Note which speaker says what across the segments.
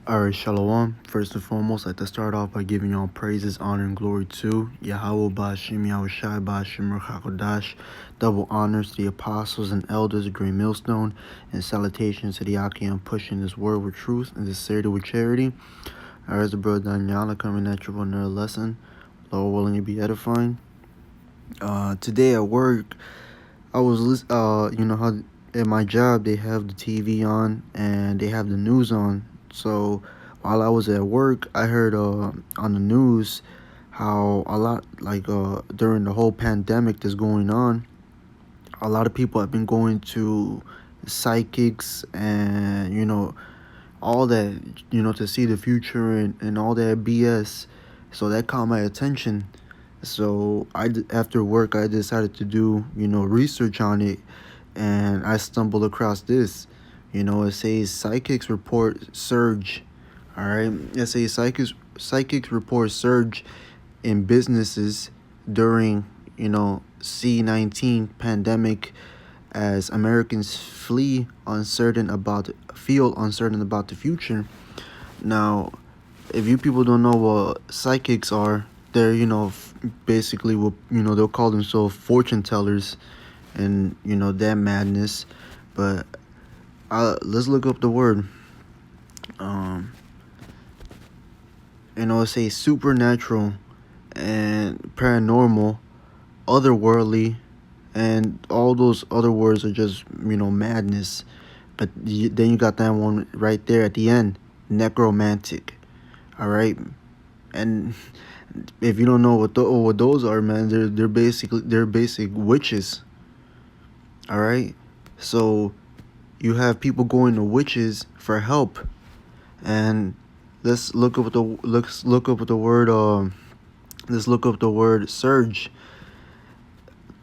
Speaker 1: Alright, Shalom. First and foremost, I'd like to start off by giving y'all praises, honor, and glory to Yahweh Bashim Yahushai Bashim Ruach HaKodesh. Double honors to the apostles and elders of Green Millstone, and salutations to the Akim pushing this word with truth and sincerity with charity. As the brother Daniela coming at you with another lesson, Lord willing to be edifying. Today at work, I was you know how at my job they have the TV on and they have the news on. So while I was at work, I heard on the news how a lot during the whole pandemic that's going on, a lot of people have been going to psychics and all that, to see the future and all that BS. So that caught my attention. So after work, I decided to do, research on it, and I stumbled across this. It says psychics report surge. All right, it says psychics report surge in businesses during C-19 pandemic as Americans feel uncertain about the future. Now, if you people don't know what psychics are, they're basically what they'll call themselves fortune tellers, and that madness. But let's look up the word. It says supernatural and paranormal, otherworldly, and all those other words are just madness. But then you got that one right there at the end, necromantic. All right, and if you don't know what those are, man, they're basic witches. All right, so you have people going to witches for help, and let's look up the word. Let's look up the word surge.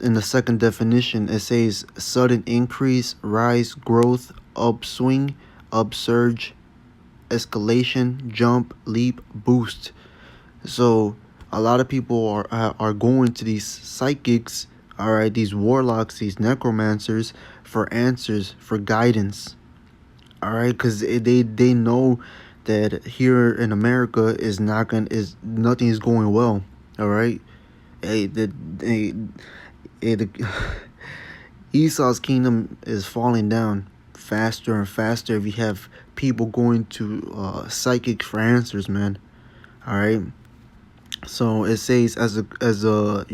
Speaker 1: In the second definition, it says sudden increase, rise, growth, upswing, upsurge, escalation, jump, leap, boost. So a lot of people are going to these psychics, all right, these warlocks, these necromancers for answers, for guidance, all right, because they know that here in America nothing is going well, all right. Hey, the Esau's kingdom is falling down faster and faster if you have people going to psychics for answers, man. All right. So it says the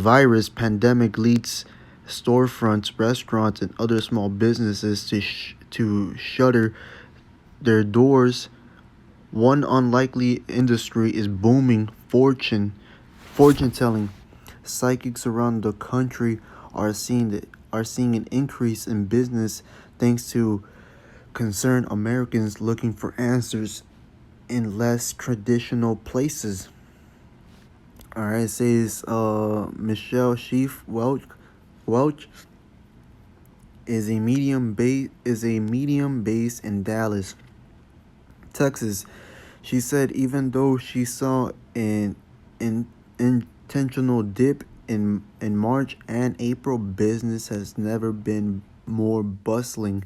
Speaker 1: virus pandemic leads storefronts, restaurants, and other small businesses to shutter their doors. One unlikely industry is booming: fortune telling. Psychics around the country are seeing an increase in business thanks to concerned Americans looking for answers in less traditional places. All right, it says Michelle Sheaf Welch is a medium based in Dallas, Texas. She said even though she saw an intentional dip in March and April, business has never been more bustling.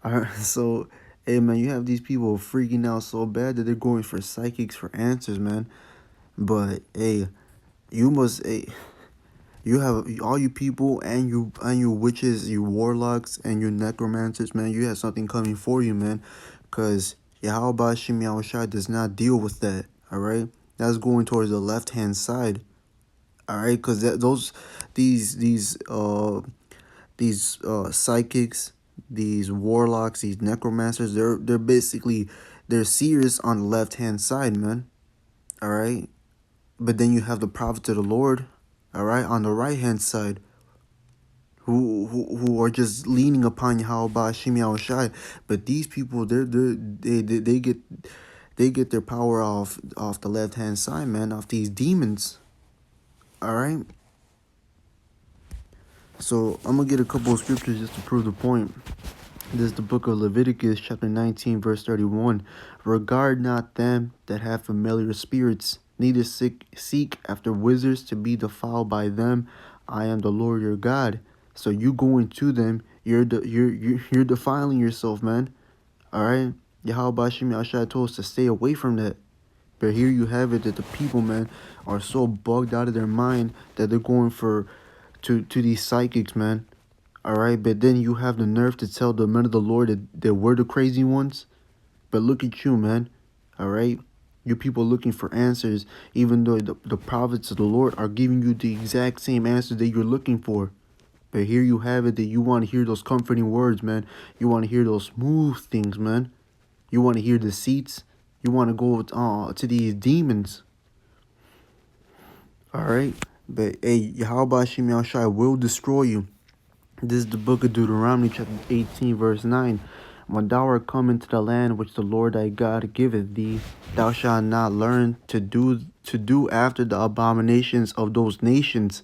Speaker 1: All right, so hey man, you have these people freaking out so bad that they're going for psychics for answers, man. But hey, you must you have all you people and you witches, you warlocks, and you necromancers, man. You have something coming for you, man. Cause Yahweh Shem Yahushai does not deal with that. All right, that's going towards the left hand side. All right, cause these psychics, these warlocks, these necromancers, they're basically they're serious on the left hand side, man. All right, but then you have the prophets of the Lord, all right, on the right hand side, who are just leaning upon Yahweh Shem Yahushai. But these people, they get their power off the left hand side, man, off these demons. All right. So I'm gonna get a couple of scriptures just to prove the point. This is the book of Leviticus, chapter 19, verse 31. Regard not them that have familiar spirits, neither seek after wizards to be defiled by them. I am the Lord your God. So you going to them, You're defiling yourself, man. All right. Yahweh Hashem Yahshua told us to stay away from that. But here you have it that the people, man, are so bugged out of their mind that they're going to these psychics, man. All right. But then you have the nerve to tell the men of the Lord that we're the crazy ones. But look at you, man. All right. You people looking for answers, even though the prophets of the Lord are giving you the exact same answer that you're looking for. But here you have it that you want to hear those comforting words, man. You want to hear those smooth things, man. You want to hear deceits. You want to go to these demons. All right. But hey, Yahweh Hashem Yahushua will destroy you. This is the book of Deuteronomy chapter 18 verse 9. When thou art come into the land which the Lord thy God giveth thee, thou shalt not learn to do after the abominations of those nations.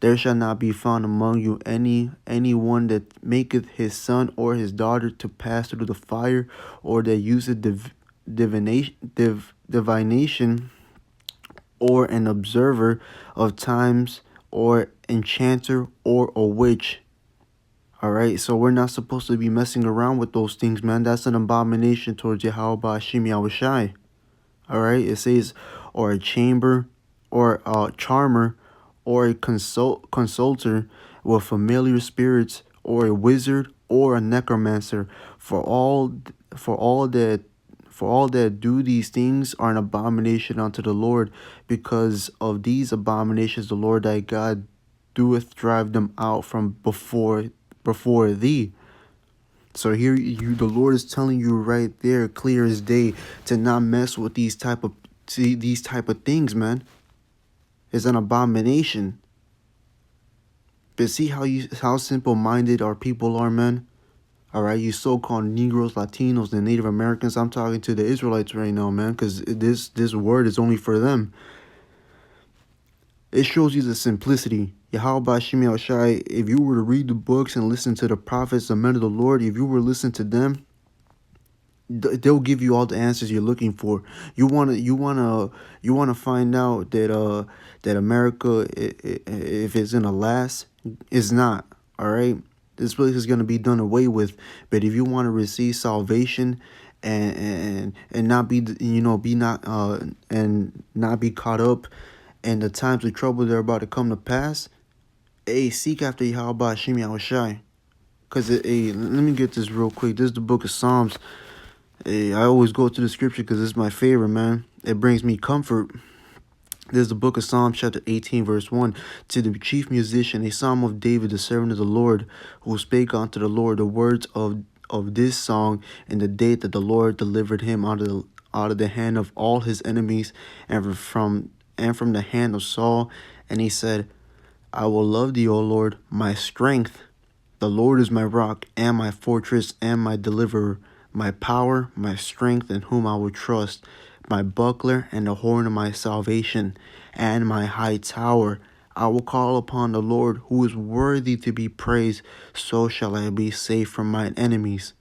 Speaker 1: There shall not be found among you any one that maketh his son or his daughter to pass through the fire, or that useth divination, or an observer of times, or enchanter, or a witch. All right, so we're not supposed to be messing around with those things, man. That's an abomination towards Yahweh Hashem Yahushai. All right, it says, or a chamber, or a charmer, or a consulter with familiar spirits, or a wizard, or a necromancer. For all that do these things are an abomination unto the Lord. Because of these abominations, the Lord thy God doeth drive them out from before thee. So here the Lord is telling you right there, clear as day, to not mess with these type of things, man. It's an abomination. But see how simple-minded our people are, man. All right, you so-called Negroes, Latinos, and Native Americans. I'm talking to the Israelites right now, man, because this word is only for them. It shows you the simplicity. Yahweh Hashem Yahushai, if you were to read the books and listen to the prophets, the men of the Lord, if you were to listen to them, they'll give you all the answers you're looking for. You wanna find out that America, if it's gonna last, is not. All right, this place is gonna be done away with. But if you want to receive salvation and not be and not be caught up in the times of trouble that are about to come to pass, hey, seek after Yahweh Hashem Yahushai. Because, hey, let me get this real quick. This is the book of Psalms. Hey, I always go to the scripture because it's my favorite, man. It brings me comfort. This is the book of Psalms, chapter 18, verse 1. To the chief musician, a psalm of David, the servant of the Lord, who spake unto the Lord the words of this song in the day that the Lord delivered him out of the hand of all his enemies, and from the hand of Saul. And he said, I will love thee, O Lord, my strength. The Lord is my rock and my fortress and my deliverer, my power, my strength, in whom I will trust, my buckler and the horn of my salvation, and my high tower. I will call upon the Lord, who is worthy to be praised. So shall I be safe from mine enemies.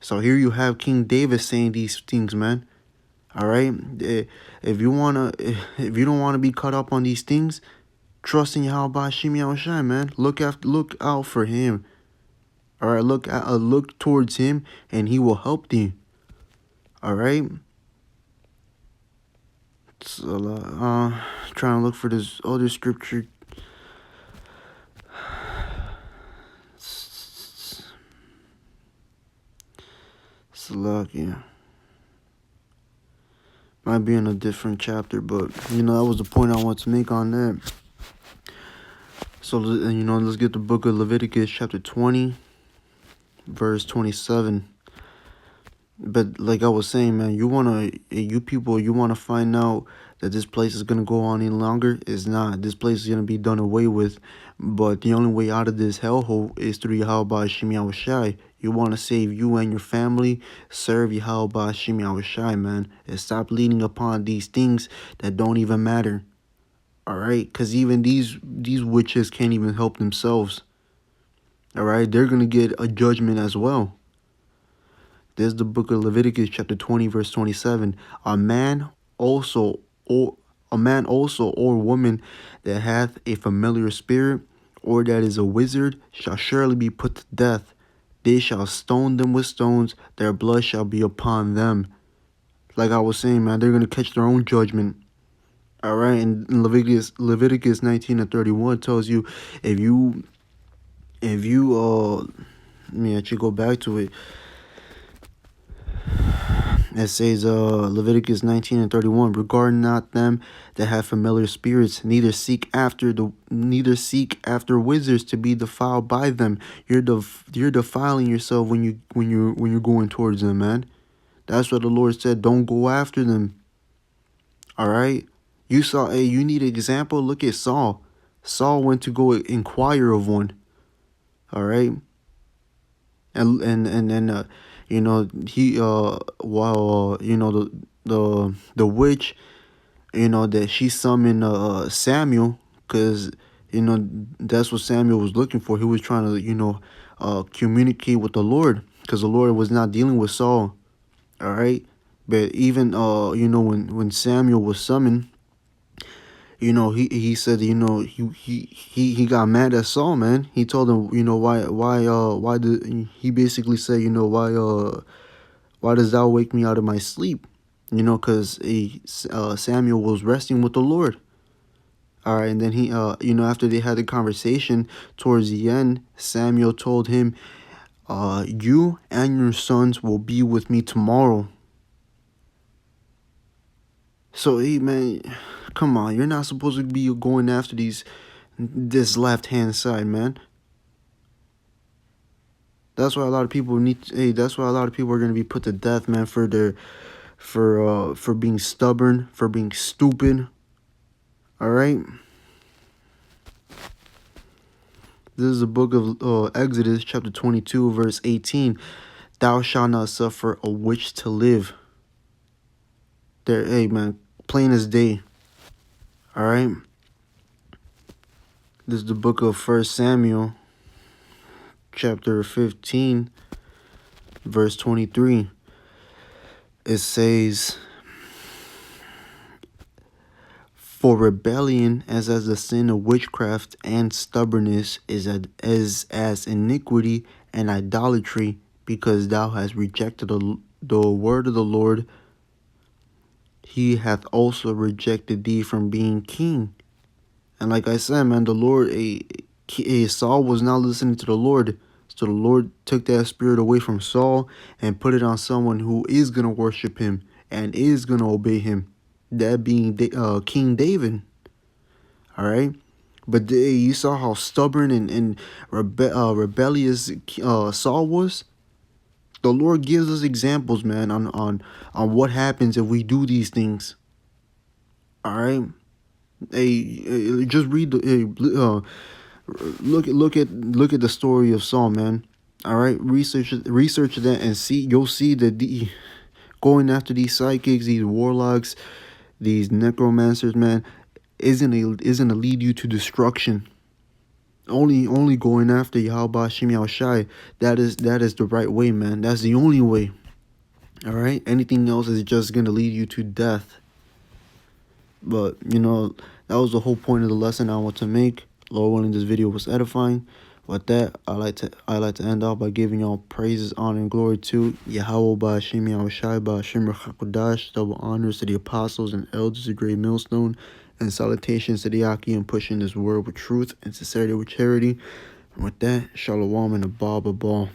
Speaker 1: So here you have King David saying these things, man. All right, if you don't wanna be caught up on these things, trust in Yahweh Hashem Yahushai, man. Look out for him. All right, look towards him, and he will help thee. All right. So, trying to look for this other scripture. Salakia. Might be in a different chapter, but that was the point I want to make on that. So let's get the book of Leviticus, chapter 20, verse 27. But like I was saying, man, you wanna find out that this place is gonna go on any longer? It's not. This place is gonna be done away with. But the only way out of this hellhole is through Yahweh Hashem Yahushai. You wanna save you and your family? Serve Yahweh Hashem Yahushai, man, and stop leaning upon these things that don't even matter. All right, because even these witches can't even help themselves. All right, they're gonna get a judgment as well. This is the book of Leviticus, chapter 20, verse 27. A man also or woman that hath a familiar spirit, or that is a wizard shall surely be put to death. They shall stone them with stones, their blood shall be upon them. Like I was saying, man, they're going to catch their own judgment. All right, and Leviticus 19:31 tells you if you let me actually go back to it. It says Leviticus 19:31, regard not them that have familiar spirits, neither seek after wizards to be defiled by them. You're defiling yourself when you're going towards them, man. That's what the Lord said. Don't go after them. All right. You saw, hey, you need an example? Look at Saul. Saul went to go inquire of one. All right. And then he while the witch, that she summoned Samuel, because that's what Samuel was looking for. He was trying to communicate with the Lord, because the Lord was not dealing with Saul. All right. But even when Samuel was summoned, he said, he got mad at Saul, man. He told him, why did he basically say, why does thou wake me out of my sleep? Because Samuel was resting with the Lord. All right, and then he, after they had the conversation towards the end, Samuel told him, you and your sons will be with me tomorrow. So, hey, man, come on. You're not supposed to be going after this left-hand side, man. That's why a lot of people that's why a lot of people are going to be put to death, man, for being stubborn, for being stupid. All right? This is the book of Exodus, chapter 22, verse 18. Thou shalt not suffer a witch to live. There, hey, man, plain as day. All right? This is the book of 1 Samuel, chapter 15, verse 23. It says, for rebellion as the sin of witchcraft, and stubbornness is as iniquity and idolatry, because thou hast rejected the word of the Lord. He hath also rejected thee from being king. And like I said, man, the Lord, Saul was not listening to the Lord. So the Lord took that spirit away from Saul and put it on someone who is going to worship him and is going to obey him. That being King David. All right. But you saw how stubborn and rebellious Saul was. The Lord gives us examples, man, on what happens if we do these things. All right. Hey, just read look at the story of Saul, man. All right, research that and see. You'll see that going after these psychics, these warlocks, these necromancers, man, isn't to lead you to destruction. Only going after Yahweh Shem Yahushai, that is the right way, man. That's the only way. All right, anything else is just gonna lead you to death. But that was the whole point of the lesson I want to make. Lord willing, this video was edifying. With that, I like to end off by giving y'all praises, honor, and glory to Yahweh Ba'Shem Yahushai Ba'Shem Ruach, double honors to the apostles and elders of Great Millstone, and salutations to the Aki and pushing this word with truth and sincerity with charity. And with that, Shalom and a Baba Ball.